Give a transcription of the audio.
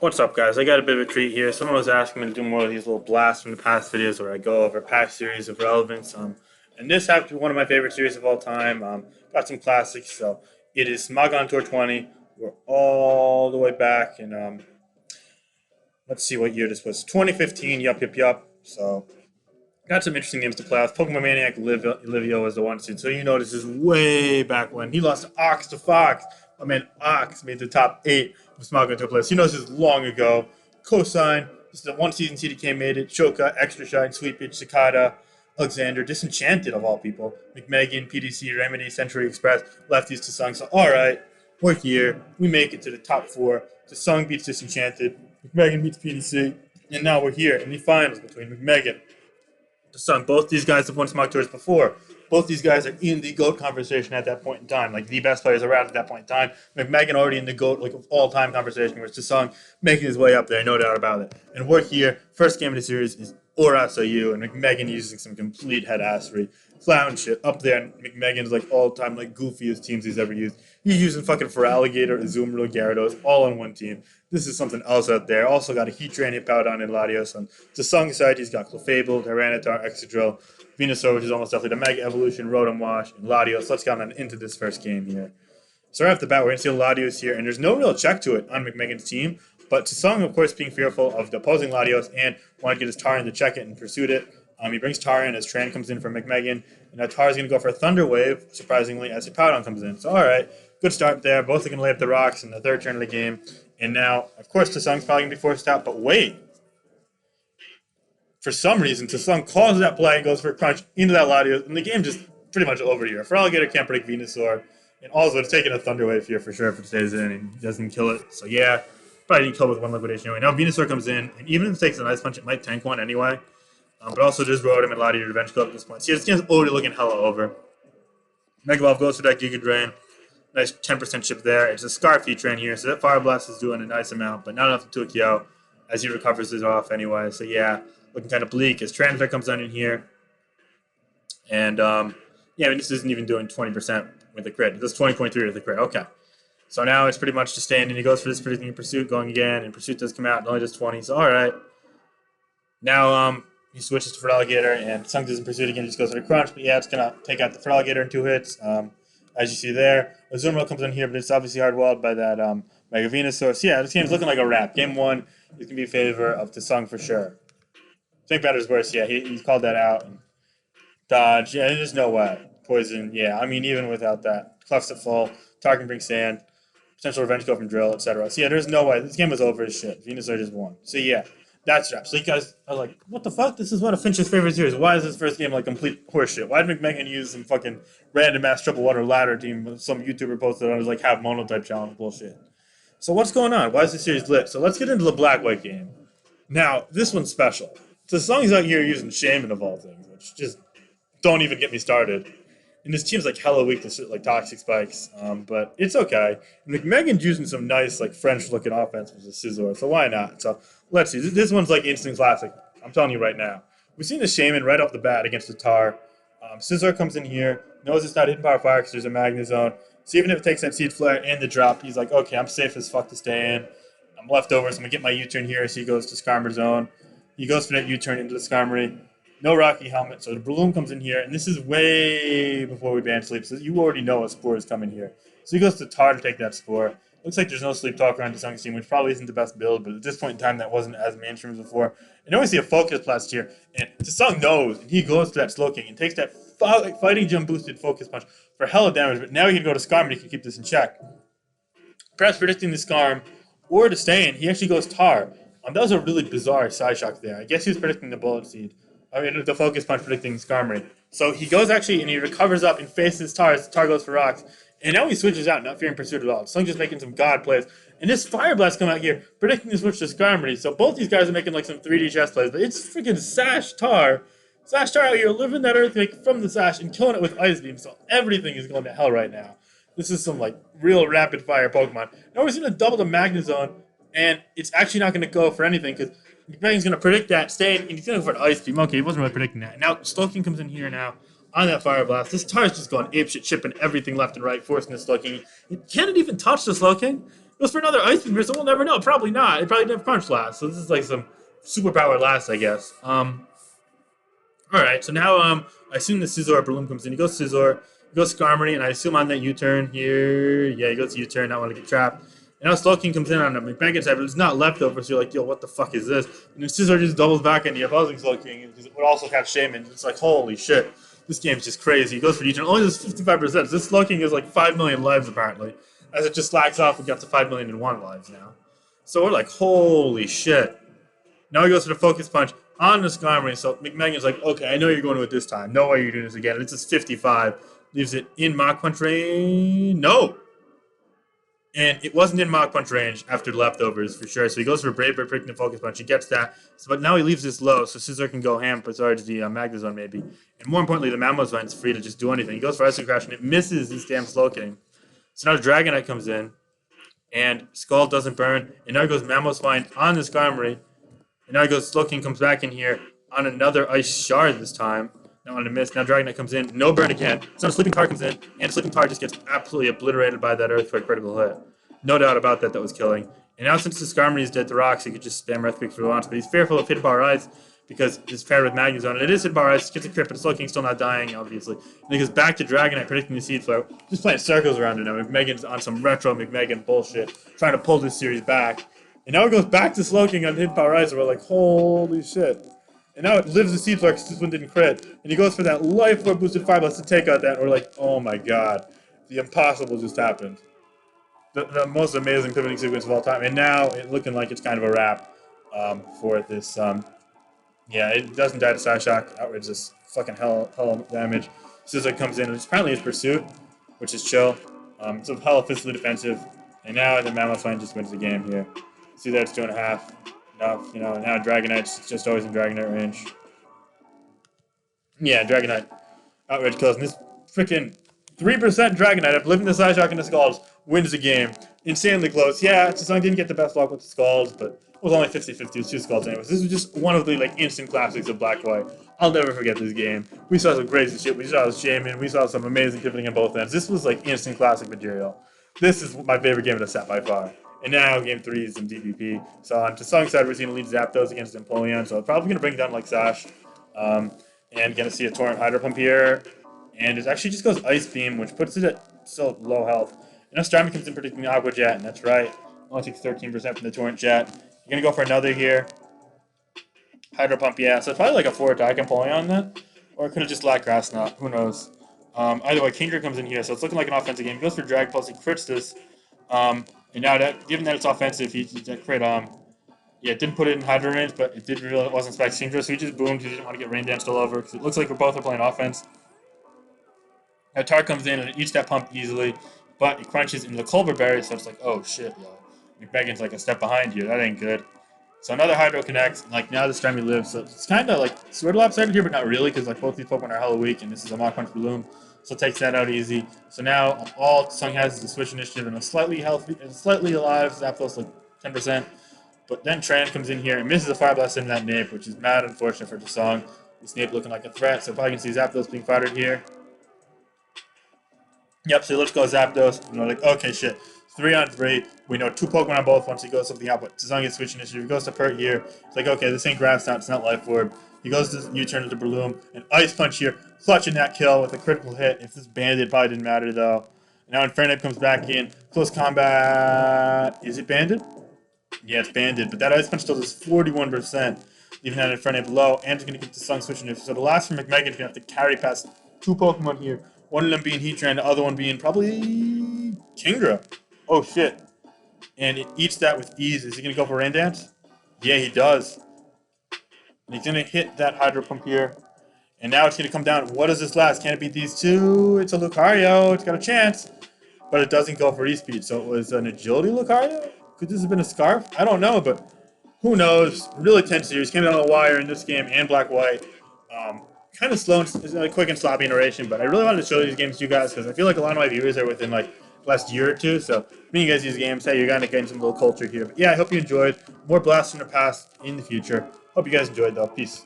What's up, guys? I got a bit of a treat here. Someone was asking me to do more of these little blasts from the past videos where I go over past series of relevance. And this happens to be one of my favorite series of all time. Got some classics. So it is McMeghan Tour 20. We're all the way back in, let's see what year this was. 2015, yup, yup, yup. So got some interesting names to play off. Pokemon Maniac Livio was the one seed. So you know this is way back when. He lost to Ox to Fox. My man Ox made the top 8 of Smogon to play. So you know this is long ago. Cosine. This is the one season CDK made it. Shoka, Extra Shine, Sweet Pitch, Cicada, Alexander, Disenchanted of all people. McMeghan, PDC, Remedy, Century Express, Lefties Tesung. So alright, we're here. We make it to the top 4. Tesung beats Disenchanted. McMeghan beats PDC. And now we're here in the finals between McMeghan Tesung. Both these guys have won Smog Tours before. Both these guys are in the GOAT conversation at that point in time, like the best players around at that point in time. McMeghan already in the GOAT, like of all-time conversation, whereas Tesung making his way up there, no doubt about it. And we're here. First game of the series is Orasayu, and McMeghan using some complete head-assery, clown shit up there. And McMeghan's like all-time like goofiest teams he's ever used. He's using fucking Feraligatr, Azumarill, Gyarados, all on one team. This is something else out there. Also got a Heatran, Hippowdon, and Latios. On Tesung's side, he's got Clefable, Tyranitar, Excadrill, Venusaur, which is almost definitely the Mega Evolution, Rotom Wash, and Latios. Let's get on into this first game here. So right off the bat, we're going to see Latios here, and there's no real check to it on McMeghan's team, but Tesung, of course, being fearful of the opposing Latios and wanted to get his Taran to check it and pursued it. He brings Taran as Tran comes in for McMeghan, and now Tar's going to go for a Thunder Wave, surprisingly, as Hippowdon comes in. So alright, good start there. Both are going to lay up the rocks in the third turn of the game. And now, of course, Tesung's probably going to be forced out, but wait. For some reason, Tesung calls that play and goes for a crunch into that Latios, and the game just pretty much over here. Feraligatr can't predict Venusaur, and also it's taking a Thunder Wave here for sure if it stays in and doesn't kill it. So yeah, probably didn't kill with one liquidation anyway. Now Venusaur comes in, and even if it takes an Ice Punch, it might tank one anyway. But also just Rotom and Latios Revenge Club at this point. See, this game's already looking hella over. Mega Evolve goes for that Giga Drain. Nice 10% chip there. It's a Scarf Heatran here, so that Fire Blast is doing a nice amount, but not enough to Tukio as he recovers it off anyway. So yeah, looking kind of bleak as Transfer comes on in here. And yeah, I mean, this isn't even doing 20% with the crit. It does 20.3 with the crit. Okay. So now it's pretty much just staying, and he goes for this predicting in Pursuit, going again, and Pursuit does come out, and only does 20. So alright. Now he switches to Feraligatr, and Tesung doesn't Pursuit again, just goes for the Crunch, but yeah, it's going to take out the Feraligatr in 2 hits. As you see there, Azumarill comes in here, but it's obviously hard-walled by that Mega Venusaur. So yeah, this game's looking like a wrap. Game 1 is going to be in favor of Tesung for sure. Think better's worse, yeah, he called that out. And dodge, yeah, there's no way. Poison, yeah, I mean, even without that. Clef's at full, Tar can bring Sand, potential Revenge Go from Drill, etc. So yeah, there's no way. This game was over as shit. Venusaur just won. So yeah, that's wrap. So you guys are like, what the fuck? This is one of Finch's favorite series. Why is this first game like complete horseshit? Why did McMeghan use some fucking random ass triple water ladder team some YouTuber posted on his like half mono type challenge bullshit? So what's going on? Why is this series lit? So let's get into the black-white game. Now, this one's special. Tesung's out here using Shaman of all things, which just don't even get me started. And this team's like hella weak to shit like Toxic Spikes, but it's okay. And McMeghan's using some nice like French-looking offense with the Scizor, so why not? So let's see. This one's like instant classic. I'm telling you right now. We've seen the Shaman right off the bat against the Tar. Scizor comes in here, knows it's not hidden power fire because there's a Magna Zone. So even if it takes that Seed Flare and the drop, he's like, okay, I'm safe as fuck to stay in. I'm left over, so I'm going to get my U-turn here. So he goes to Skarmory Zone. He goes for that U-turn into the Skarmory. No Rocky Helmet, so the Balloon comes in here, and this is way before we ban Sleep, so you already know a Spore is coming here. So he goes to Tar to take that Spore. Looks like there's no Sleep Talker on Tesung's team, which probably isn't the best build, but at this point in time, that wasn't as mainstream as before. And then we see a Focus Blast here, and Tesung knows, and he goes to that Slowking and takes that Fighting Gem boosted Focus Punch for hella damage, but now he can go to Skarmory to keep this in check. Perhaps predicting the Skarm, or to stay in, he actually goes Tar. That was a really bizarre side shock there. I guess he was predicting the Bullet Seed. I mean, the Focus Punch predicting Skarmory. So he goes actually, and he recovers up and faces Tar as Tar goes for Rocks. And now he switches out, not fearing Pursuit at all. Tesung just making some god plays. And this Fire Blast come out here, predicting the switch to Skarmory. So both these guys are making like some 3D chess plays. But it's freaking Sash Tar. Sash Tar out here living that Earthquake from the Sash and killing it with Ice Beam. So everything is going to hell right now. This is some like real rapid fire Pokemon. Now we're seeing a double the Magna Zone. And it's actually not going to go for anything because McMeghan's going to predict that, stay in, and he's going to go for an Ice Beam. Okay, he wasn't really predicting that. Now, Slowking comes in here now on that Fire Blast. This Tar's just going apeshit, chipping everything left and right, forcing the Slowking. Can it even touch the Slowking? Goes for another ice beam here, so we'll never know. Probably not. It probably didn't have crunch last. So this is like some superpower last, I guess. Alright, so now I assume the Scizor Bloom comes in. He goes Scizor, he goes Skarmory, and I assume on that U-turn here, yeah, he goes U-turn, not want to get trapped. And now Slowking comes in on a McMeghan side, but it's not leftover, so you're like, yo, what the fuck is this? And then Scizor just doubles back into the opposing Slowking, because it would also catch Shaman. It's like, holy shit, this game's just crazy. He goes for U-turn, only does 55%. This Slowking is like 5 million lives, apparently, as it just slacks off and got to 5 million and 1 lives now. So we're like, holy shit. Now he goes for the Focus Punch on the Skarmory, so McMeghan's like, okay, I know you're going to it this time. No way you're doing this again. And it's just 55. Leaves it in Mach Punch range. No! And it wasn't in Mach Punch range after the leftovers, for sure. So he goes for Brave Bird, picking the Focus Punch. He gets that. So, but now he leaves this low, so Scizor can go ham, besides the Magnezone, maybe. And more importantly, the Mamosvine's free to just do anything. He goes for Ice Crash, and it misses this damn Slowking. So now the Dragonite comes in, and Scald doesn't burn. And now he goes Mamosvine on the Skarmory. And now he goes, Slowking comes back in here on another Ice Shard this time. Now on a miss. Now Dragonite comes in. No burn again. So the Sleeping Tar comes in. And the Sleeping Tar just gets absolutely obliterated by that Earthquake critical hit. No doubt about that was killing. And now since the Skarmory is dead to rocks, he could just spam Earthquake for the launch. But he's fearful of Hidden Power Ice because it's paired with Magnezone. And it is Hidden Power Ice. Gets a crit, but Slowking's still not dying, obviously. And he goes back to Dragonite, predicting the Seed Flare. Just playing circles around it now. McMeghan's on some retro McMeghan bullshit. Trying to pull this series back. And now it goes back to Slowking on Hidden Power Ice, and we're like, holy shit. And now it lives the Seed Flare because this one didn't crit. And he goes for that Life Orb boosted 5 lets to take out that, and we're like, oh my god. The impossible just happened. The most amazing pivoting sequence of all time. And now it's looking like it's kind of a wrap for this. Yeah, it doesn't die to Side Shock. Outrage just fucking hell damage. Scizor comes in, and it's apparently his Pursuit, which is chill. It's a hell physically defensive. And now the Mamosvine just wins the game here. See that it's 2.5. Enough, you know. Now Dragonite's just always in Dragonite range. Yeah, Dragonite. Outrage kills. And this freaking 3% Dragonite, I've lived in the Side Shock and the Scalds, wins the game. Insanely close. Yeah, Tesung didn't get the best luck with the Scalds, but it was only 50-50. It was 2 Scalds anyways. This was just one of the like instant classics of Black White. I'll never forget this game. We saw some crazy shit. We saw Shaman. We saw some amazing pivoting on both ends. This was like instant classic material. This is my favorite game of the set by far. And now game 3 is in DPP. So on Tesung's side, we're seeing lead Zapdos against Empoleon. So probably going to bring down like Sash. And going to see a Torrent Hydro Pump here. And it actually just goes Ice Beam, which puts it at still low health. And now Starmie comes in predicting the Aqua Jet, and that's right. Only takes 13% from the Torrent Jet. You're going to go for another here. Hydro Pump, yeah. So it's probably like a 4-attack Empoleon then. Or it could have just lacked Grass Knot. Who knows? Either way, Kingdra comes in here, so it's looking like an offensive game. He goes for Drag Pulse, he crits this. And now, given that it's offensive, he crit, yeah, it didn't put it in Hydro range, but it did really wasn't spec Kingdra, so he just boomed. He didn't want to get Rain Dance all over, because it looks like we're both playing offense. Now Tar comes in, and it eats that pump easily, but it crunches into the Culver Berry, so it's like, oh shit, yo. McMeghan's like a step behind you. That ain't good. So another Hydro connects, and like now this Starmie lives, so it's kind of like sort of lopsided here, but not really, because like both these Pokemon are hella weak, and this is a Mach Punch Bloom, so it takes that out easy. So now all Tesung has is the Switch Initiative and a slightly alive Zapdos, like 10%. But then Tran comes in here and misses a Fire Blast into that Nape, which is mad unfortunate for Tesung. This Nape looking like a threat, so probably can see Zapdos being fired here. Yep, so let's go Zapdos, and we're like, okay, shit. 3 on 3. We know 2 Pokemon on both once he goes something out, but Tesung gets Switch Initiative. He goes to Pert here. It's like, okay, this ain't Grass Knot, it's not Life Orb. He goes to U-turn into Breloom, and Ice Punch here, clutching that kill with a critical hit. If this banded, probably didn't matter though. Now Infernape comes back in, close combat. Is it banded? Yeah, it's banded, but that Ice Punch still does 41%, leaving that Infernape low, and it's going to get Tesung Switch Initiative. So the last from McMeghan is going to have to carry past 2 Pokemon here. One of them being Heatran, the other one being probably Kingdra. Oh shit. And it eats that with ease. Is he going to go for Rain Dance? Yeah, he does. And he's going to hit that Hydro Pump here. And now it's going to come down. What does this last? Can it beat these 2? It's a Lucario. It's got a chance. But it doesn't go for E-Speed. So it was an Agility Lucario? Could this have been a Scarf? I don't know, but who knows? Really tense series. Came down on the wire in this game and Black-White. Kind of slow and quick and sloppy iteration, but I really wanted to show these games to you guys because I feel like a lot of my viewers are within like the last year or two. So me and you guys use games. Hey, you're going to gain some little culture here. But yeah, I hope you enjoyed. More blasts from the past in the future. Hope you guys enjoyed though. Peace.